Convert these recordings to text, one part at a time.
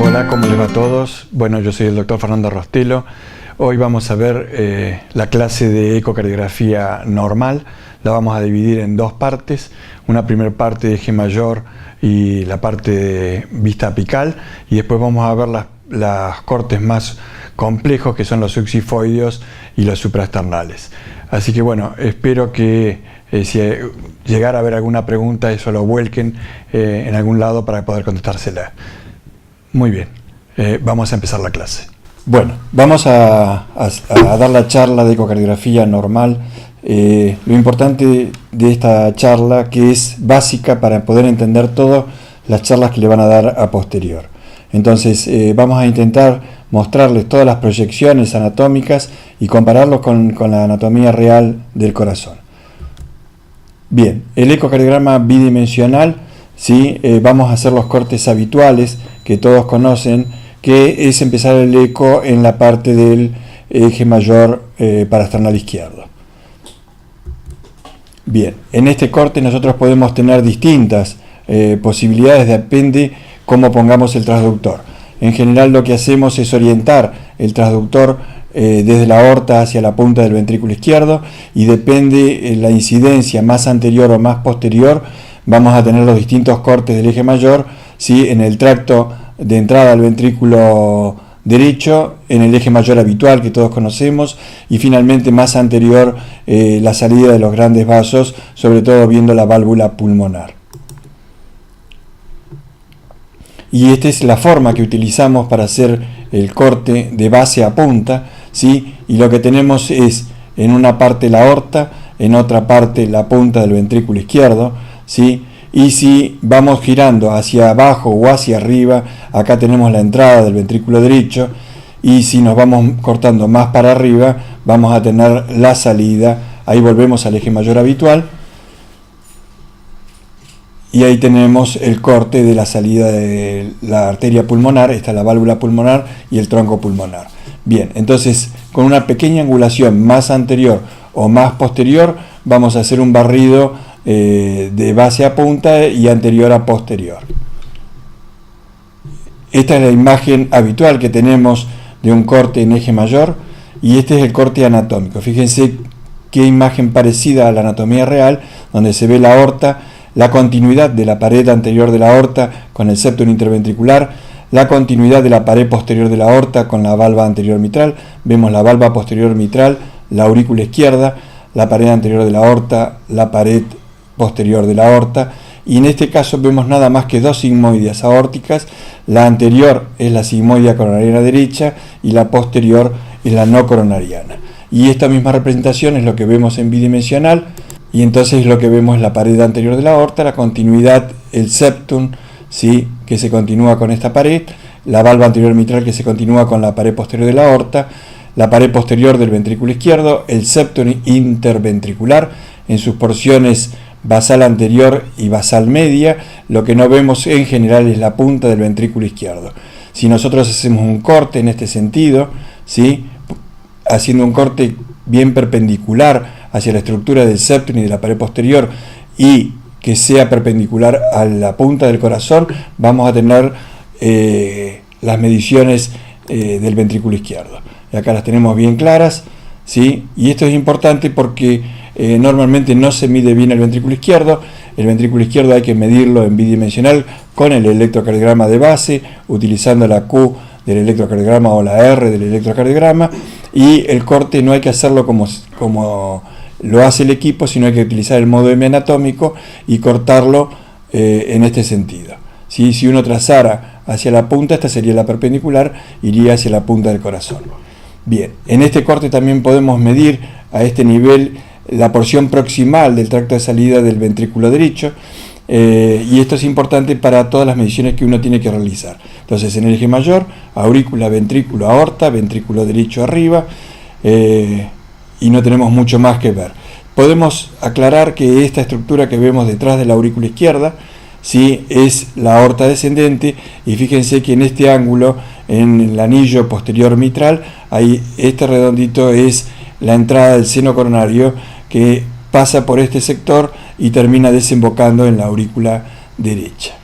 Hola, ¿cómo les va a todos? Bueno, yo soy el doctor Fernando Rostelo. Hoy vamos a ver la clase de ecocardiografía normal. La vamos a dividir en dos partes. Una primera parte de eje mayor y la parte de vista apical. Y después vamos a ver las cortes más complejos, que son los succifoideos y los supraesternales. Así que bueno, espero que si llegara a haber alguna pregunta, eso lo vuelquen en algún lado para poder contestársela. Muy bien, vamos a empezar la clase. Bueno, vamos a dar la charla de ecocardiografía normal. Lo importante de esta charla, que es básica para poder entender todas las charlas que le van a dar a posterior. Entonces vamos a intentar mostrarles todas las proyecciones anatómicas y compararlos con la anatomía real del corazón. Bien, el ecocardiograma bidimensional, ¿sí? Vamos a hacer los cortes habituales que todos conocen, que es empezar el eco en la parte del eje mayor paraesternal izquierdo. Bien, en este corte nosotros podemos tener distintas posibilidades, depende cómo pongamos el transductor. En general lo que hacemos es orientar el transductor desde la aorta hacia la punta del ventrículo izquierdo, y depende la incidencia más anterior o más posterior, vamos a tener los distintos cortes del eje mayor, ¿sí? En el tracto de entrada al ventrículo derecho, en el eje mayor habitual que todos conocemos, y finalmente más anterior la salida de los grandes vasos, sobre todo viendo la válvula pulmonar. Y esta es la forma que utilizamos para hacer el corte de base a punta, ¿sí? Y lo que tenemos es en una parte la aorta, en otra parte la punta del ventrículo izquierdo, ¿sí? Y si vamos girando hacia abajo o hacia arriba, acá tenemos la entrada del ventrículo derecho, y si nos vamos cortando más para arriba, vamos a tener la salida. Ahí volvemos al eje mayor habitual, y ahí tenemos el corte de la salida de la arteria pulmonar. Está la válvula pulmonar y el tronco pulmonar. Bien, entonces con una pequeña angulación más anterior o más posterior, vamos a hacer un barrido de base a punta y anterior a posterior. Esta es la imagen habitual que tenemos de un corte en eje mayor, y este es el corte anatómico. Fíjense qué imagen parecida a la anatomía real, donde se ve la aorta, la continuidad de la pared anterior de la aorta con el septum interventricular, la continuidad de la pared posterior de la aorta con la valva anterior mitral. Vemos la valva posterior mitral, la aurícula izquierda, la pared anterior de la aorta, la pared posterior de la aorta, y en este caso vemos nada más que dos sigmoideas aórticas. La anterior es la sigmoidea coronariana derecha y la posterior es la no coronariana. Y esta misma representación es lo que vemos en bidimensional. Y entonces lo que vemos es la pared anterior de la aorta, la continuidad, el septum, ¿sí? Que se continúa con esta pared, la valva anterior mitral que se continúa con la pared posterior de la aorta, la pared posterior del ventrículo izquierdo, el septum interventricular en sus porciones basal anterior y basal media. Lo que no vemos en general es la punta del ventrículo izquierdo. Si nosotros hacemos un corte en este sentido, ¿sí? Haciendo un corte bien perpendicular hacia la estructura del septum y de la pared posterior, y que sea perpendicular a la punta del corazón, vamos a tener las mediciones del ventrículo izquierdo. Y acá las tenemos bien claras, ¿sí? Y esto es importante porque normalmente no se mide bien el ventrículo izquierdo. El ventrículo izquierdo hay que medirlo en bidimensional con el electrocardiograma de base, utilizando la Q del electrocardiograma o la R del electrocardiograma, y el corte no hay que hacerlo como lo hace el equipo, sino hay que utilizar el modo M anatómico y cortarlo en este sentido. ¿Sí? Si uno trazara hacia la punta, esta sería la perpendicular, iría hacia la punta del corazón. Bien, en este corte también podemos medir a este nivel la porción proximal del tracto de salida del ventrículo derecho, y esto es importante para todas las mediciones que uno tiene que realizar. Entonces, en el eje mayor, aurícula, ventrículo, aorta, ventrículo derecho arriba, y no tenemos mucho más que ver. Podemos aclarar que esta estructura que vemos detrás de la aurícula izquierda, ¿sí? Es la aorta descendente, y fíjense que en este ángulo, en el anillo posterior mitral, ahí este redondito es la entrada del seno coronario, que pasa por este sector y termina desembocando en la aurícula derecha.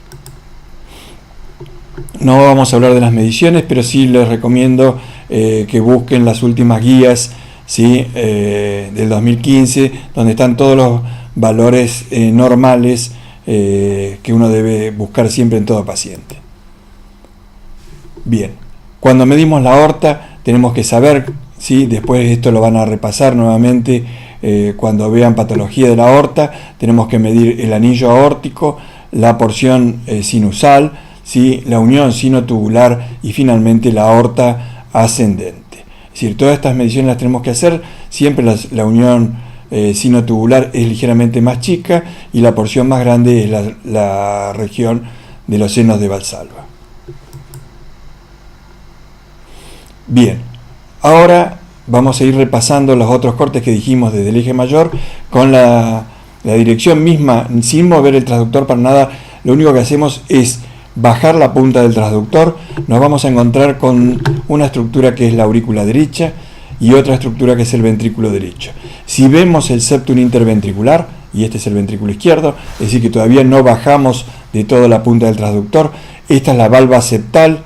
No vamos a hablar de las mediciones, pero sí les recomiendo que busquen las últimas guías, ¿sí? Del 2015, donde están todos los valores normales que uno debe buscar siempre en todo paciente. Bien, cuando medimos la aorta tenemos que saber, ¿sí? Después esto lo van a repasar nuevamente cuando vean patología de la aorta, tenemos que medir el anillo aórtico, la porción sinusal, ¿sí? La unión sinotubular y finalmente la aorta ascendente. Es decir, todas estas mediciones las tenemos que hacer, siempre la unión sinotubular es ligeramente más chica y la porción más grande es la región de los senos de Valsalva. Bien, ahora vamos a ir repasando los otros cortes que dijimos desde el eje mayor con la dirección misma, sin mover el transductor para nada. Lo único que hacemos es bajar la punta del transductor. Nos vamos a encontrar con una estructura que es la aurícula derecha y otra estructura que es el ventrículo derecho. Si vemos el septum interventricular, y este es el ventrículo izquierdo, es decir que todavía no bajamos de toda la punta del transductor, esta es la valva septal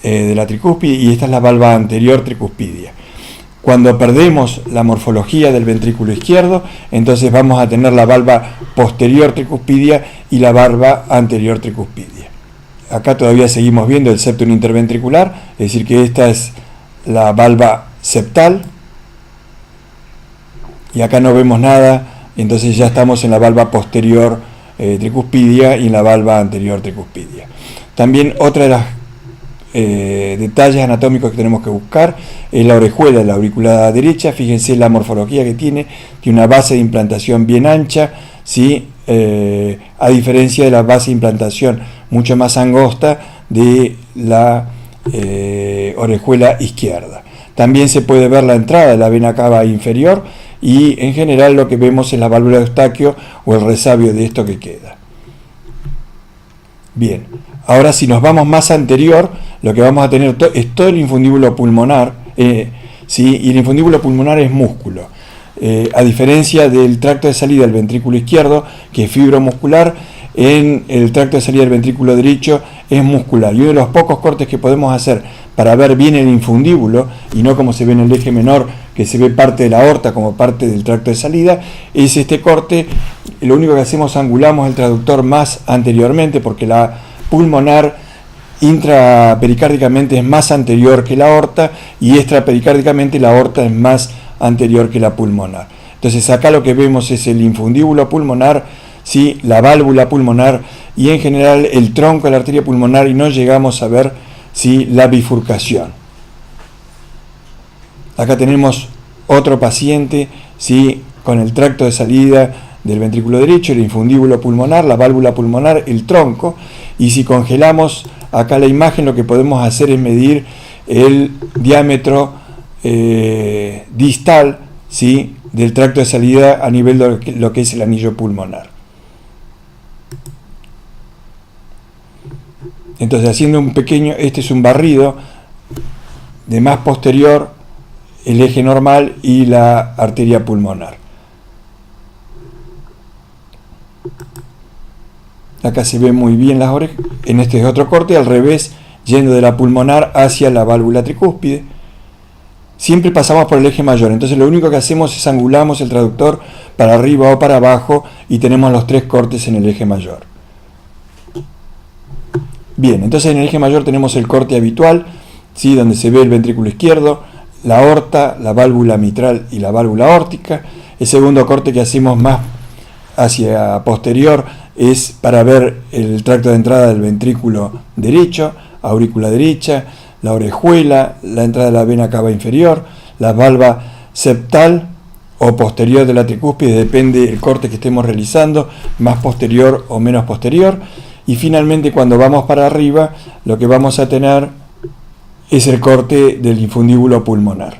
de la tricúspide y esta es la valva anterior tricuspidia. Cuando perdemos la morfología del ventrículo izquierdo, entonces vamos a tener la valva posterior tricuspidia y la valva anterior tricuspidia. Acá todavía seguimos viendo el septum interventricular, es decir que esta es la valva septal y acá no vemos nada, entonces ya estamos en la valva posterior tricuspidia y en la valva anterior tricuspidia. También otra de las detalles anatómicos que tenemos que buscar es la orejuela de la aurícula derecha. Fíjense la morfología que tiene una base de implantación bien ancha, ¿sí? A diferencia de la base de implantación mucho más angosta de la orejuela izquierda. También se puede ver la entrada de la vena cava inferior y en general lo que vemos es la válvula de Eustaquio o el resabio de esto que queda. Bien, ahora si nos vamos más anterior, lo que vamos a tener es todo el infundíbulo pulmonar, ¿sí? Y el infundíbulo pulmonar es músculo. A diferencia del tracto de salida del ventrículo izquierdo, que es fibromuscular, en el tracto de salida del ventrículo derecho es muscular. Y uno de los pocos cortes que podemos hacer para ver bien el infundíbulo, y no como se ve en el eje menor, que se ve parte de la aorta como parte del tracto de salida, es este corte. Lo único que hacemos, angulamos el traductor más anteriormente, porque la pulmonar intrapericárdicamente es más anterior que la aorta y extrapericárdicamente la aorta es más anterior que la pulmonar. Entonces acá lo que vemos es el infundíbulo pulmonar, ¿sí? La válvula pulmonar y en general el tronco de la arteria pulmonar, y no llegamos a ver, ¿sí? La bifurcación. Acá tenemos otro paciente, ¿sí? Con el tracto de salida del ventrículo derecho, el infundíbulo pulmonar, la válvula pulmonar, el tronco, y si congelamos acá la imagen, lo que podemos hacer es medir el diámetro distal, ¿sí? Del tracto de salida a nivel de lo que es el anillo pulmonar. Entonces, haciendo un pequeño, este es un barrido de más posterior, el eje normal y la arteria pulmonar. Acá se ve muy bien las orejas. En este es otro corte al revés, yendo de la pulmonar hacia la válvula tricúspide. Siempre pasamos por el eje mayor, entonces lo único que hacemos es angulamos el traductor para arriba o para abajo y tenemos los tres cortes en el eje mayor. Bien, entonces en el eje mayor tenemos el corte habitual, ¿sí? Donde se ve el ventrículo izquierdo, la aorta, la válvula mitral y la válvula aórtica. El segundo corte que hacemos más hacia posterior es para ver el tracto de entrada del ventrículo derecho, aurícula derecha, la orejuela, la entrada de la vena cava inferior, la valva septal o posterior de la tricúspide, depende del corte que estemos realizando, más posterior o menos posterior. Y finalmente, cuando vamos para arriba, lo que vamos a tener es el corte del infundíbulo pulmonar.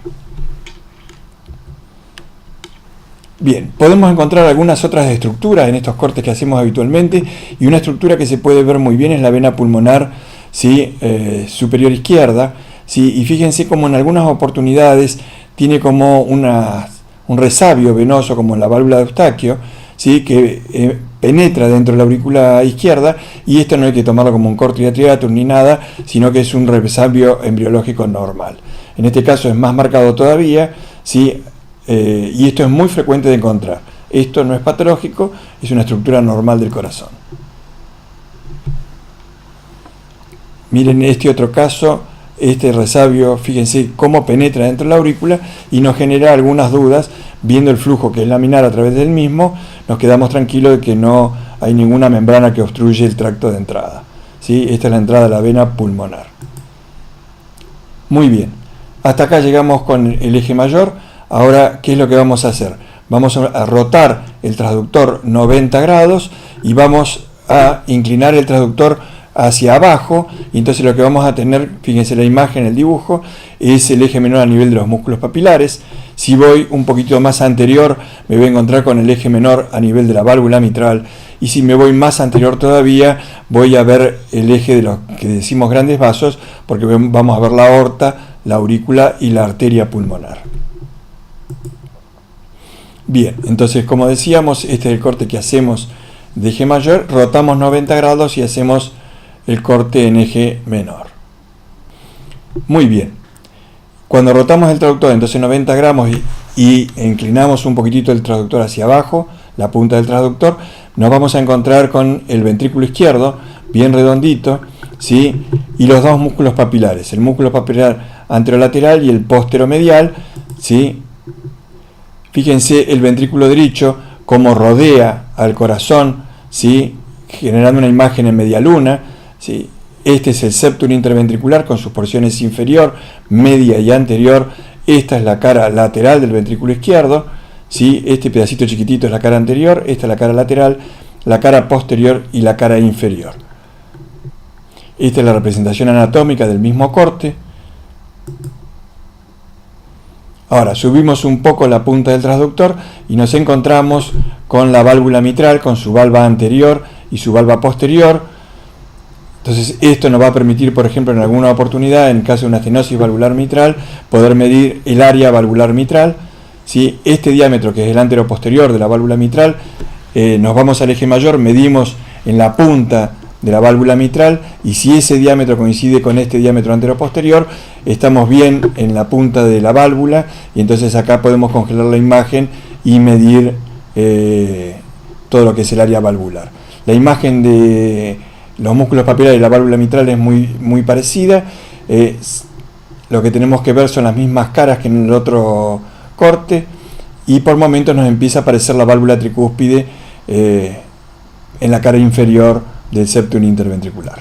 Bien, podemos encontrar algunas otras estructuras en estos cortes que hacemos habitualmente, y una estructura que se puede ver muy bien es la vena pulmonar, ¿sí? Superior izquierda, ¿sí? Y fíjense como en algunas oportunidades tiene como un resabio venoso como en la válvula de Eustaquio, ¿sí? Que penetra dentro de la aurícula izquierda, y esto no hay que tomarlo como un corte hiatriatum ni nada, sino que es un resabio embriológico normal. En este caso es más marcado todavía, ¿sí? Y esto es muy frecuente de encontrar. Esto no es patológico, es una estructura normal del corazón. Miren este otro caso, este resabio, fíjense cómo penetra dentro de la aurícula y nos genera algunas dudas. Viendo el flujo que es laminar a través del mismo, nos quedamos tranquilos de que no hay ninguna membrana que obstruye el tracto de entrada, ¿sí? Esta es la entrada de la vena pulmonar. Muy bien, hasta acá llegamos con el eje mayor. Ahora, ¿qué es lo que vamos a hacer? Vamos a rotar el transductor 90 grados y vamos a inclinar el transductor hacia abajo, y entonces lo que vamos a tener, fíjense la imagen, el dibujo, es el eje menor a nivel de los músculos papilares. Si voy un poquito más anterior, me voy a encontrar con el eje menor a nivel de la válvula mitral, y si me voy más anterior todavía, voy a ver el eje de los que decimos grandes vasos, porque vamos a ver la aorta, la aurícula y la arteria pulmonar. Bien, entonces como decíamos, este es el corte que hacemos de eje mayor, rotamos 90 grados y hacemos el corte en eje menor. Muy bien, cuando rotamos el traductor entonces 90 grados y inclinamos un poquitito el traductor hacia abajo, la punta del traductor, nos vamos a encontrar con el ventrículo izquierdo bien redondito, ¿sí? Y los dos músculos papilares, el músculo papilar anterolateral y el posteromedial, ¿sí? Fíjense el ventrículo derecho como rodea al corazón, ¿sí? Generando una imagen en media luna, ¿sí? Este es el septum interventricular con sus porciones inferior, media y anterior. Esta es la cara lateral del ventrículo izquierdo, ¿sí? Este pedacito chiquitito es la cara anterior, esta es la cara lateral, la cara posterior y la cara inferior. Esta es la representación anatómica del mismo corte. Ahora subimos un poco la punta del transductor y nos encontramos con la válvula mitral, con su valva anterior y su valva posterior. Entonces esto nos va a permitir, por ejemplo, en alguna oportunidad, en caso de una estenosis valvular mitral, poder medir el área valvular mitral, ¿sí? Este diámetro, que es el anteroposterior de la válvula mitral, nos vamos al eje mayor, medimos en la punta de la válvula mitral, y si ese diámetro coincide con este diámetro anteroposterior, estamos bien en la punta de la válvula, y entonces acá podemos congelar la imagen y medir todo lo que es el área valvular. La imagen de los músculos papilares y la válvula mitral es muy parecida. Lo que tenemos que ver son las mismas caras que en el otro corte, y por momentos nos empieza a aparecer la válvula tricúspide en la cara inferior del septum interventricular.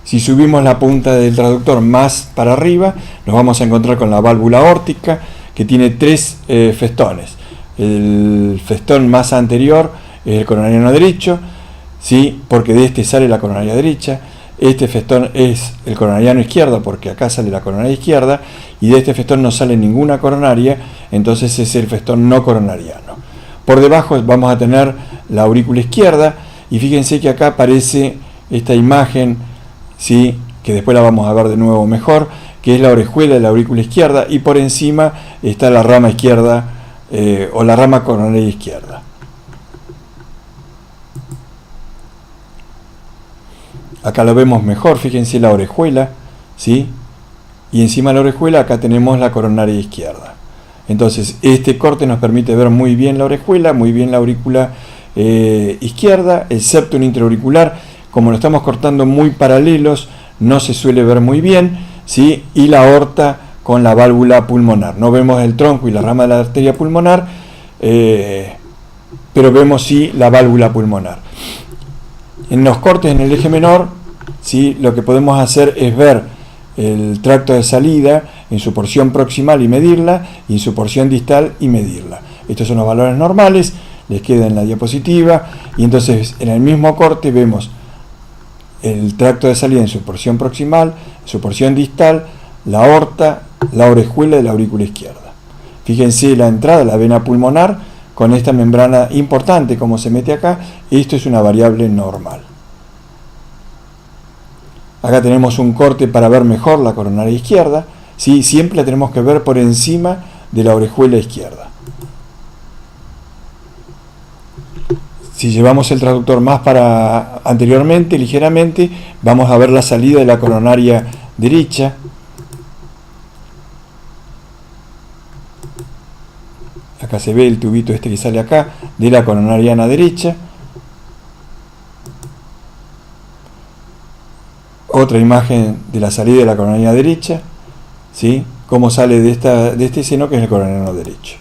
Si subimos la punta del traductor más para arriba, nos vamos a encontrar con la válvula aórtica, que tiene tres festones. El festón más anterior es el coronariano derecho, ¿sí? Porque de este sale la coronaria derecha. Este festón es el coronariano izquierdo, porque acá sale la coronaria izquierda, y de este festón no sale ninguna coronaria, entonces es el festón no coronariano. Por debajo vamos a tener la aurícula izquierda, y fíjense que acá aparece esta imagen, ¿sí? Que después la vamos a ver de nuevo mejor, que es la orejuela de la aurícula izquierda, y por encima está la rama izquierda o la rama coronaria izquierda. Acá lo vemos mejor, fíjense la orejuela, ¿sí? Y encima de la orejuela acá tenemos la coronaria izquierda. Entonces este corte nos permite ver muy bien la orejuela, muy bien la aurícula izquierda, el septum intraauricular, como lo estamos cortando muy paralelos, no se suele ver muy bien, ¿sí? Y la aorta con la válvula pulmonar. No vemos el tronco y la rama de la arteria pulmonar, pero vemos sí la válvula pulmonar. En los cortes en el eje menor, ¿sí? Lo que podemos hacer es ver el tracto de salida en su porción proximal y medirla, y en su porción distal y medirla. Estos son los valores normales, les queda en la diapositiva, y entonces en el mismo corte vemos el tracto de salida en su porción proximal, su porción distal, la aorta, la orejuela de la aurícula izquierda. Fíjense la entrada, la vena pulmonar, con esta membrana importante como se mete acá. Esto es una variable normal. Acá tenemos un corte para ver mejor la coronaria izquierda, ¿sí? Siempre la tenemos que ver por encima de la orejuela izquierda. Si llevamos el transductor más para anteriormente, ligeramente, vamos a ver la salida de la coronaria derecha. Acá se ve el tubito este que sale acá, de la coronariana derecha. Otra imagen de la salida de la coronaria derecha, ¿sí? Cómo sale de este seno, que es el coronariano derecho.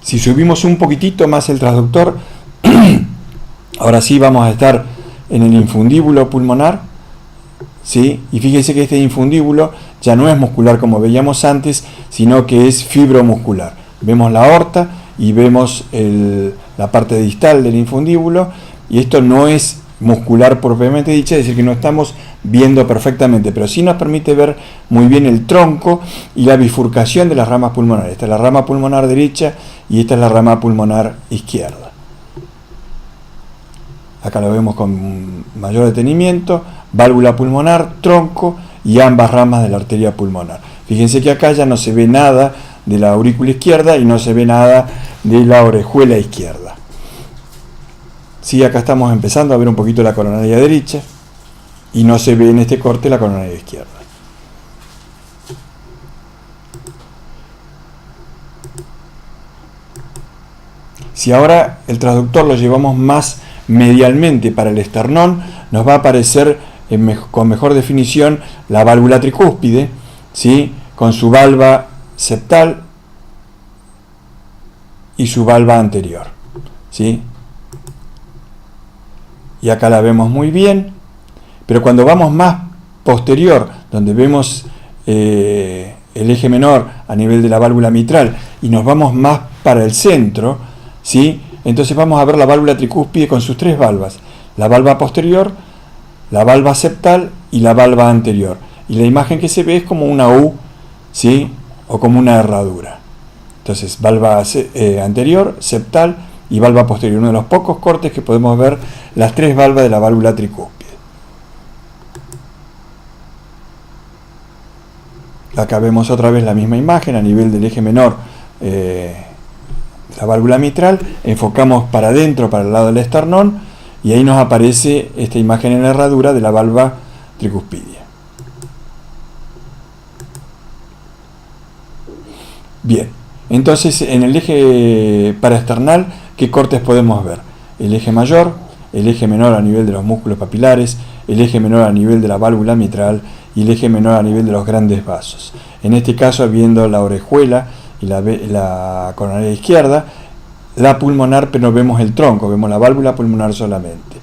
Si subimos un poquitito más el transductor, ahora sí vamos a estar en el infundíbulo pulmonar, ¿sí? Y fíjense que este infundíbulo ya no es muscular como veíamos antes, sino que es fibromuscular. Vemos la aorta y vemos la parte distal del infundíbulo, y esto no es muscular propiamente dicha, es decir, que no estamos viendo perfectamente, pero sí nos permite ver muy bien el tronco y la bifurcación de las ramas pulmonares. Esta es la rama pulmonar derecha y esta es la rama pulmonar izquierda. Acá lo vemos con mayor detenimiento: válvula pulmonar, tronco y ambas ramas de la arteria pulmonar. Fíjense que acá ya no se ve nada de la aurícula izquierda y no se ve nada de la orejuela izquierda. Sí, acá estamos empezando a ver un poquito la coronaria derecha y no se ve en este corte la coronaria izquierda. Si ahora el transductor lo llevamos más medialmente para el esternón, nos va a aparecer con mejor definición la válvula tricúspide, ¿sí? Con su valva septal y su valva anterior, ¿sí? Y acá la vemos muy bien, pero cuando vamos más posterior, donde vemos el eje menor a nivel de la válvula mitral y nos vamos más para el centro, ¿sí? Entonces vamos a ver la válvula tricúspide con sus tres valvas: la valva posterior, la valva septal y la valva anterior. Y la imagen que se ve es como una U, ¿sí? O como una herradura. Entonces, valva anterior, septal y valva posterior. Uno de los pocos cortes que podemos ver las tres valvas de la válvula tricúspide. Acá vemos otra vez la misma imagen a nivel del eje menor, la válvula mitral. Enfocamos para adentro, para el lado del esternón, y ahí nos aparece esta imagen en la herradura de la valva tricúspide. Bien, entonces en el eje paraesternal, ¿qué cortes podemos ver? El eje mayor, el eje menor a nivel de los músculos papilares, el eje menor a nivel de la válvula mitral y el eje menor a nivel de los grandes vasos. En este caso, viendo la orejuela y la coronaria izquierda, la pulmonar, pero no vemos el tronco, vemos la válvula pulmonar solamente.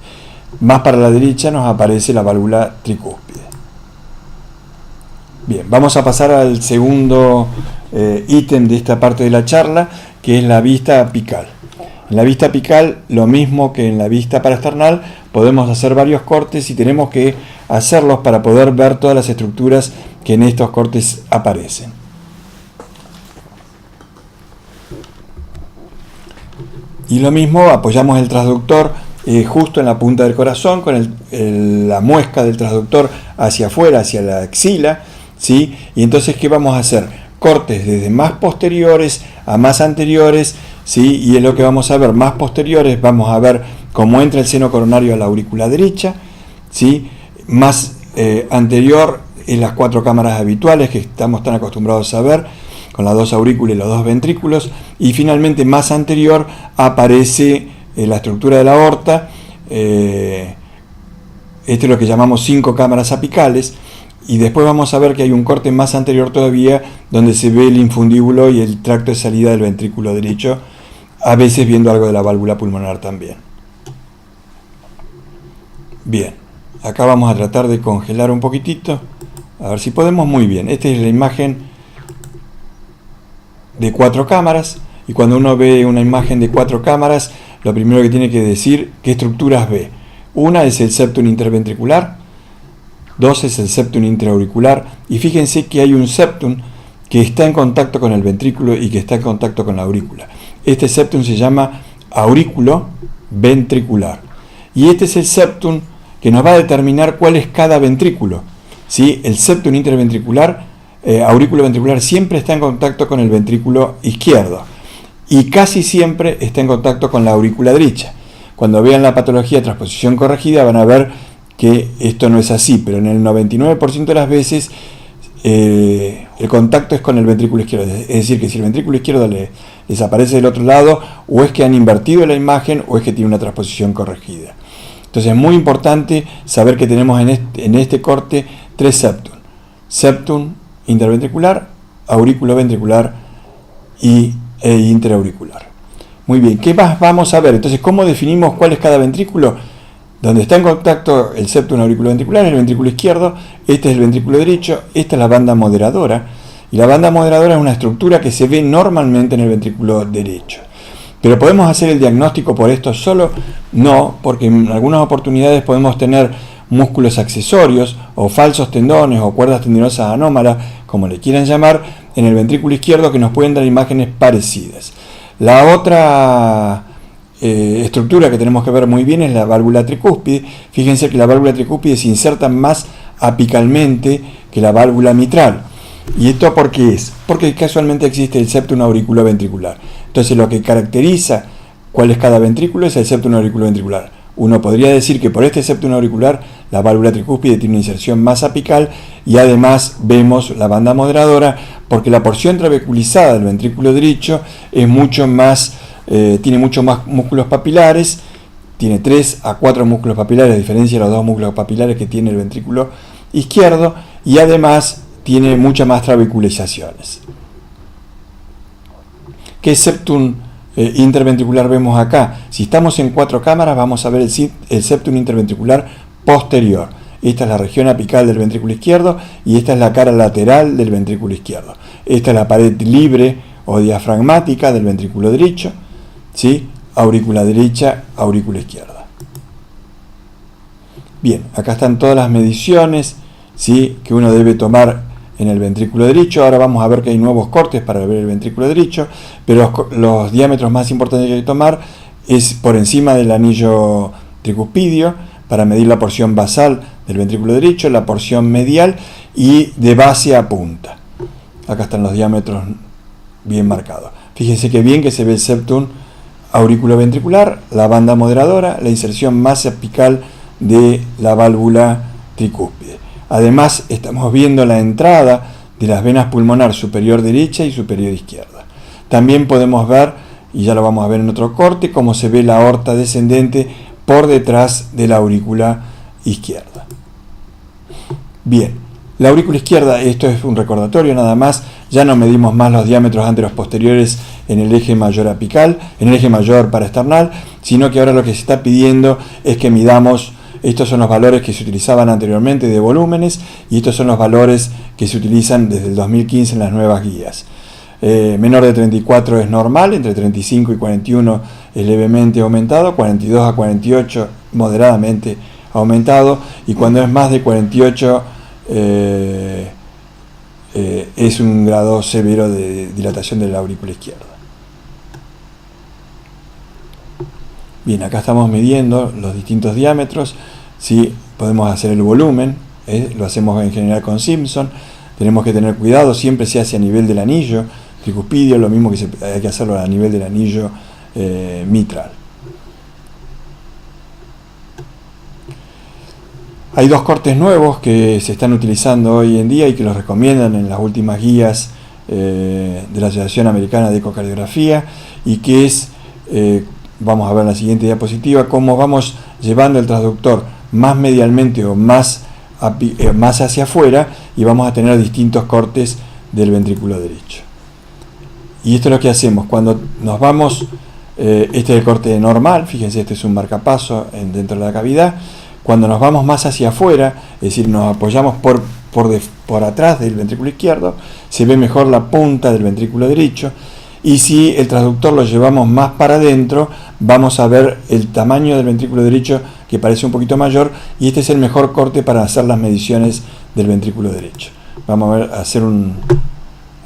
Más para la derecha nos aparece la válvula tricúspide. Bien, vamos a pasar al segundo ítem de esta parte de la charla, que es la vista apical. En la vista apical, lo mismo que en la vista paraesternal, podemos hacer varios cortes y tenemos que hacerlos para poder ver todas las estructuras que en estos cortes aparecen. Y lo mismo, apoyamos el transductor justo en la punta del corazón, con la muesca del transductor hacia afuera, hacia la axila, ¿sí? Y entonces, ¿qué vamos a hacer? Cortes desde más posteriores a más anteriores, ¿sí? Y es lo que vamos a ver. Más posteriores, vamos a ver cómo entra el seno coronario a la aurícula derecha, ¿sí? Más anterior en las cuatro cámaras habituales que estamos tan acostumbrados a ver, con las dos aurículas y los dos ventrículos. Y finalmente, más anterior, aparece la estructura de la aorta. Este es lo que llamamos 5 cámaras apicales. Y después vamos a ver que hay un corte más anterior todavía, donde se ve el infundíbulo y el tracto de salida del ventrículo derecho, a veces viendo algo de la válvula pulmonar también. Bien, acá vamos a tratar de congelar un poquitito, a ver si podemos. Muy bien, esta es la imagen de 4 cámaras, y cuando uno ve una imagen de 4 cámaras, lo primero que tiene que decir qué estructuras ve. Una es el septum interventricular, 2 es el septum intraauricular, y fíjense que hay un septum que está en contacto con el ventrículo y que está en contacto con la aurícula. Este septum se llama aurículo ventricular, y este es el septum que nos va a determinar cuál es cada ventrículo, ¿sí? El septum interventricular, aurículo ventricular, siempre está en contacto con el ventrículo izquierdo. y casi siempre está en contacto con la aurícula derecha. Cuando vean la patología de transposición corregida van a ver que esto no es así, pero en el 99% de las veces el contacto es con el ventrículo izquierdo. Es decir, que si el ventrículo izquierdo les aparece del otro lado, o es que han invertido la imagen o es que tiene una transposición corregida. Entonces es muy importante saber que tenemos en este corte 3 septum. Septum interventricular, auriculoventricular e interauricular. Muy bien, ¿qué más vamos a ver? Entonces, ¿cómo definimos cuál es cada ventrículo? Donde está en contacto el septum auriculoventricular, el ventrículo izquierdo, este es el ventrículo derecho, esta es la banda moderadora, y la banda moderadora es una estructura que se ve normalmente en el ventrículo derecho. ¿Pero podemos hacer el diagnóstico por esto solo? No, porque en algunas oportunidades podemos tener músculos accesorios o falsos tendones o cuerdas tendinosas anómalas, como le quieran llamar, en el ventrículo izquierdo que nos pueden dar imágenes parecidas. La otra estructura que tenemos que ver muy bien es la válvula tricúspide. Fíjense que la válvula tricúspide se inserta más apicalmente que la válvula mitral. ¿Y esto por qué es? Porque casualmente existe el septum auriculoventricular. Entonces lo que caracteriza cuál es cada ventrículo es el septum auriculoventricular. Uno podría decir que por este septum auricular la válvula tricúspide tiene una inserción más apical y además vemos la banda moderadora porque la porción trabeculizada del ventrículo derecho es mucho más, tiene mucho más músculos papilares, tiene 3 a 4 músculos papilares a diferencia de los 2 músculos papilares que tiene el ventrículo izquierdo y además tiene muchas más trabeculizaciones. ¿Qué septum interventricular vemos acá? Si estamos en 4 cámaras vamos a ver el septum interventricular posterior. Esta es la región apical del ventrículo izquierdo y esta es la cara lateral del ventrículo izquierdo. Esta es la pared libre o diafragmática del ventrículo derecho, ¿sí? Aurícula derecha, aurícula izquierda. Bien, acá están todas las mediciones, ¿sí?, que uno debe tomar en el ventrículo derecho. Ahora vamos a ver que hay nuevos cortes para ver el ventrículo derecho, pero los diámetros más importantes que hay que tomar es por encima del anillo tricuspidio para medir la porción basal del ventrículo derecho, la porción medial y de base a punta. Acá están los diámetros bien marcados. Fíjense que bien que se ve el septum auriculoventricular, la banda moderadora, la inserción más apical de la válvula tricúspide. Además estamos viendo la entrada de las venas pulmonar superior derecha y superior izquierda. También podemos ver, y ya lo vamos a ver en otro corte, cómo se ve la aorta descendente por detrás de la aurícula izquierda. Bien, la aurícula izquierda, esto es un recordatorio nada más, ya no medimos más los diámetros anteros posteriores en el eje mayor apical, en el eje mayor paraesternal, sino que ahora lo que se está pidiendo es que midamos. Estos son los valores que se utilizaban anteriormente de volúmenes y estos son los valores que se utilizan desde el 2015 en las nuevas guías. Menor de 34 es normal, entre 35 y 41 es levemente aumentado, 42 a 48 moderadamente aumentado y cuando es más de 48 es un grado severo de dilatación de la aurícula izquierda. Bien, acá estamos midiendo los distintos diámetros, ¿sí? Podemos hacer el volumen, lo hacemos en general con Simpson, tenemos que tener cuidado, siempre se hace a nivel del anillo tricuspidio, lo mismo que hay que hacerlo a nivel del anillo mitral. Hay 2 cortes nuevos que se están utilizando hoy en día y que los recomiendan en las últimas guías de la Asociación Americana de Ecocardiografía y que es... vamos a ver en la siguiente diapositiva cómo vamos llevando el transductor más medialmente o más hacia afuera y vamos a tener distintos cortes del ventrículo derecho. Y esto es lo que hacemos cuando nos vamos, este es el corte normal, fíjense, este es un marcapaso dentro de la cavidad. Cuando nos vamos más hacia afuera, es decir, nos apoyamos por atrás del ventrículo izquierdo, se ve mejor la punta del ventrículo derecho. Y si el transductor lo llevamos más para adentro, vamos a ver el tamaño del ventrículo derecho que parece un poquito mayor y este es el mejor corte para hacer las mediciones del ventrículo derecho. Vamos a hacer un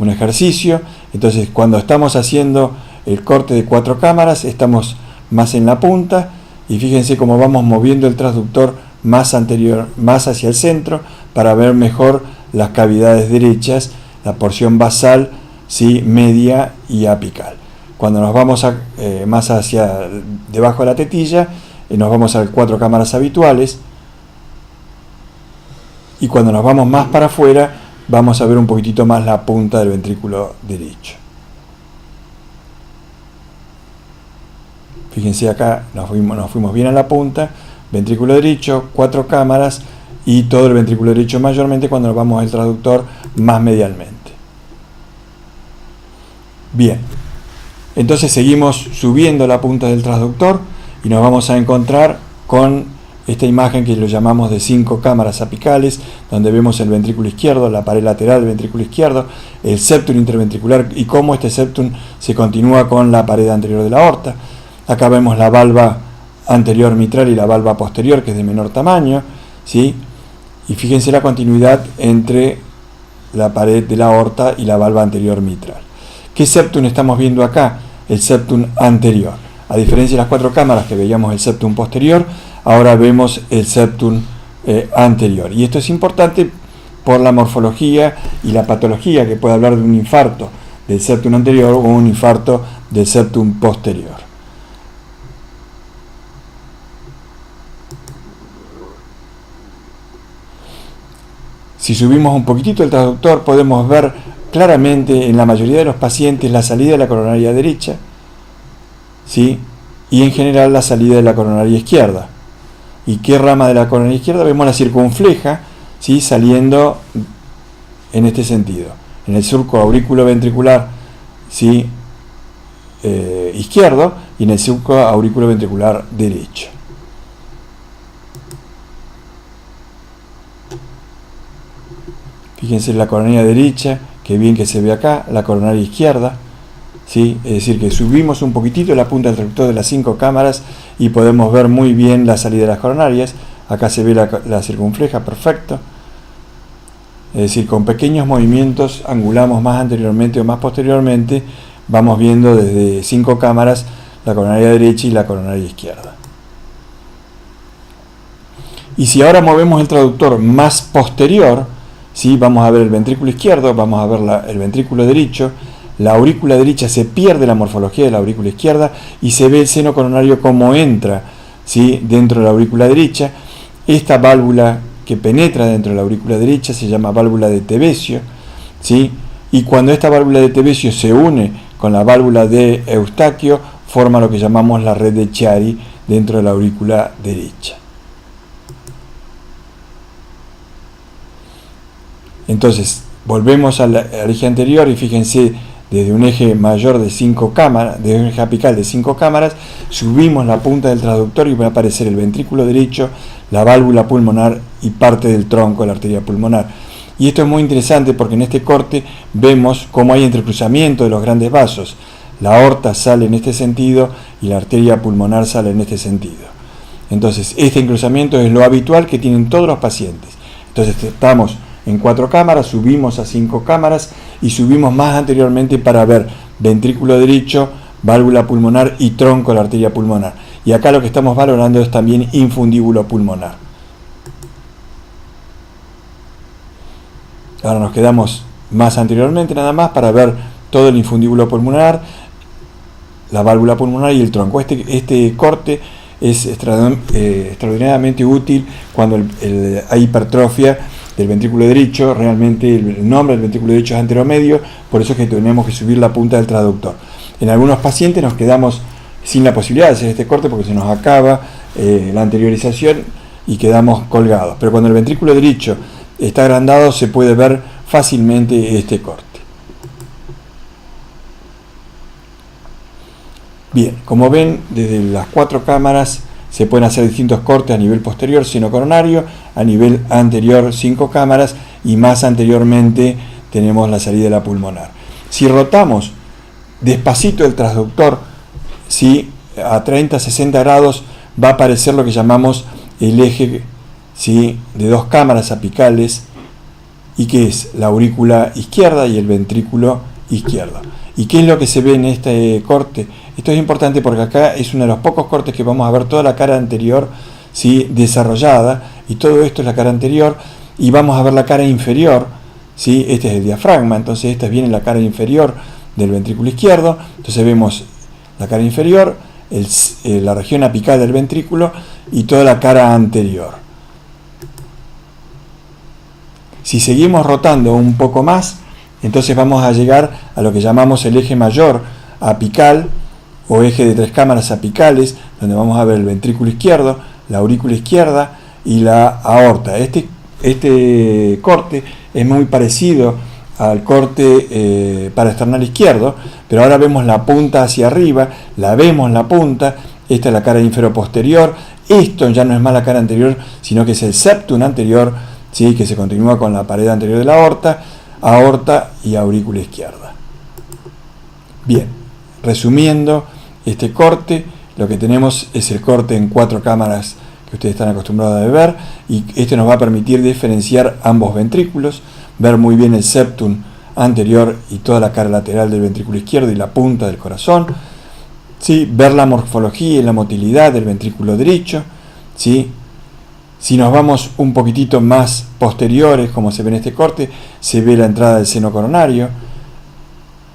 ejercicio. Entonces, cuando estamos haciendo el corte de 4 cámaras, estamos más en la punta y fíjense cómo vamos moviendo el transductor más anterior, más hacia el centro para ver mejor las cavidades derechas, la porción basal, ¿sí?, media y apical. Cuando nos vamos más hacia debajo de la tetilla, nos vamos a 4 cámaras habituales. Y cuando nos vamos más para afuera, vamos a ver un poquitito más la punta del ventrículo derecho. Fíjense acá, nos fuimos bien a la punta, ventrículo derecho, 4 cámaras y todo el ventrículo derecho mayormente cuando nos vamos al traductor más medialmente. Bien, entonces seguimos subiendo la punta del transductor y nos vamos a encontrar con esta imagen que lo llamamos de 5 cámaras apicales, donde vemos el ventrículo izquierdo, la pared lateral del ventrículo izquierdo, el septum interventricular y cómo este septum se continúa con la pared anterior de la aorta. Acá vemos la valva anterior mitral y la valva posterior, que es de menor tamaño, ¿sí? Y fíjense la continuidad entre la pared de la aorta y la valva anterior mitral. ¿Qué septum estamos viendo acá? El septum anterior. A diferencia de las 4 cámaras que veíamos el septum posterior, ahora vemos el septum anterior. Y esto es importante por la morfología y la patología, que puede hablar de un infarto del septum anterior o un infarto del septum posterior. Si subimos un poquitito el transductor, podemos ver claramente en la mayoría de los pacientes la salida de la coronaria derecha, ¿sí? Y en general la salida de la coronaria izquierda. ¿Y qué rama de la coronaria izquierda? Vemos la circunfleja, ¿sí? Saliendo en este sentido, en el surco aurículo-ventricular, ¿sí? Izquierdo, y en el surco aurículo-ventricular derecho. Fíjense la coronaria derecha, que bien que se ve acá, la coronaria izquierda, ¿sí? Es decir, que subimos un poquitito la punta del transductor de las 5 cámaras y podemos ver muy bien la salida de las coronarias. Acá se ve la circunfleja, perfecto. Es decir, con pequeños movimientos angulamos más anteriormente o más posteriormente, vamos viendo desde 5 cámaras la coronaria derecha y la coronaria izquierda. Y si ahora movemos el transductor más posterior, ¿sí? Vamos a ver el ventrículo izquierdo, vamos a ver el ventrículo derecho, la aurícula derecha se pierde la morfología de la aurícula izquierda y se ve el seno coronario como entra, ¿sí? Dentro de la aurícula derecha. Esta válvula que penetra dentro de la aurícula derecha se llama válvula de Tevesio, ¿sí? Y cuando esta válvula de Tevesio se une con la válvula de Eustaquio, forma lo que llamamos la red de Chiari dentro de la aurícula derecha. Entonces, volvemos al eje anterior y fíjense, desde un eje mayor de 5 cámaras, desde un eje apical de 5 cámaras, subimos la punta del transductor y va a aparecer el ventrículo derecho, la válvula pulmonar y parte del tronco de la arteria pulmonar. Y esto es muy interesante porque en este corte vemos cómo hay entrecruzamiento de los grandes vasos. La aorta sale en este sentido y la arteria pulmonar sale en este sentido. Entonces, este encruzamiento es lo habitual que tienen todos los pacientes. Entonces, estamos en 4 cámaras, subimos a 5 cámaras y subimos más anteriormente para ver ventrículo derecho, válvula pulmonar y tronco de la arteria pulmonar. Y acá lo que estamos valorando es también infundíbulo pulmonar. Ahora nos quedamos más anteriormente nada más para ver todo el infundíbulo pulmonar, la válvula pulmonar y el tronco. Este corte es extraordinariamente útil cuando hay hipertrofia del ventrículo derecho. Realmente el nombre del ventrículo derecho es anteromedio, por eso es que tenemos que subir la punta del transductor. En algunos pacientes nos quedamos sin la posibilidad de hacer este corte porque se nos acaba la anteriorización y quedamos colgados, pero cuando el ventrículo derecho está agrandado se puede ver fácilmente este corte. Bien, como ven, desde las 4 cámaras se pueden hacer distintos cortes a nivel posterior, seno coronario, a nivel anterior 5 cámaras y más anteriormente tenemos la salida de la pulmonar. Si rotamos despacito el transductor, ¿sí? A 30-60 grados va a aparecer lo que llamamos el eje, ¿sí? De 2 cámaras apicales, y que es la aurícula izquierda y el ventrículo izquierdo. ¿Y qué es lo que se ve en este corte? Esto es importante porque acá es uno de los pocos cortes que vamos a ver toda la cara anterior, ¿sí? Desarrollada, y todo esto es la cara anterior, y vamos a ver la cara inferior, ¿sí? Este es el diafragma, entonces esta viene la cara inferior del ventrículo izquierdo. Entonces vemos la cara inferior, la región apical del ventrículo y toda la cara anterior. Si seguimos rotando un poco más, entonces vamos a llegar a lo que llamamos el eje mayor apical o eje de 3 cámaras apicales, donde vamos a ver el ventrículo izquierdo, la aurícula izquierda y la aorta. Este corte es muy parecido al corte paraesternal izquierdo, pero ahora vemos la punta hacia arriba, vemos la punta. Esta es la cara infero-posterior. Esto ya no es más la cara anterior, sino que es el septum anterior, ¿sí?, que se continúa con la pared anterior de la aorta y aurícula izquierda. Bien, resumiendo este corte, lo que tenemos es el corte en 4 cámaras que ustedes están acostumbrados a ver, y esto nos va a permitir diferenciar ambos ventrículos, ver muy bien el septum anterior y toda la cara lateral del ventrículo izquierdo y la punta del corazón, ¿sí?, ver la morfología y la motilidad del ventrículo derecho, ¿sí? Si nos vamos un poquitito más posteriores, como se ve en este corte, se ve la entrada del seno coronario.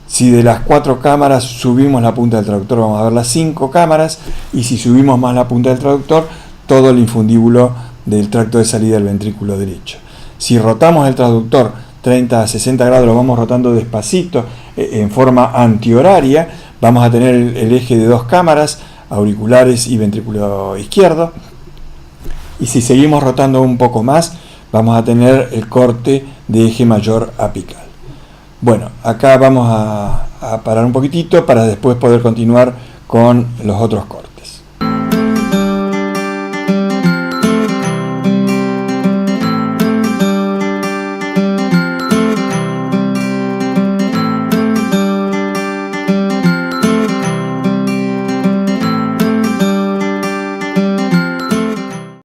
Si de las 4 cámaras subimos la punta del traductor, vamos a ver las 5 cámaras, y si subimos más la punta del traductor, todo el infundíbulo del tracto de salida del ventrículo derecho. Si rotamos el traductor 30 a 60 grados, lo vamos rotando despacito, en forma antihoraria, vamos a tener el eje de 2 cámaras, auriculares y ventrículo izquierdo. Y si seguimos rotando un poco más, vamos a tener el corte de eje mayor apical. Bueno, acá vamos a parar un poquitito para después poder continuar con los otros cortes.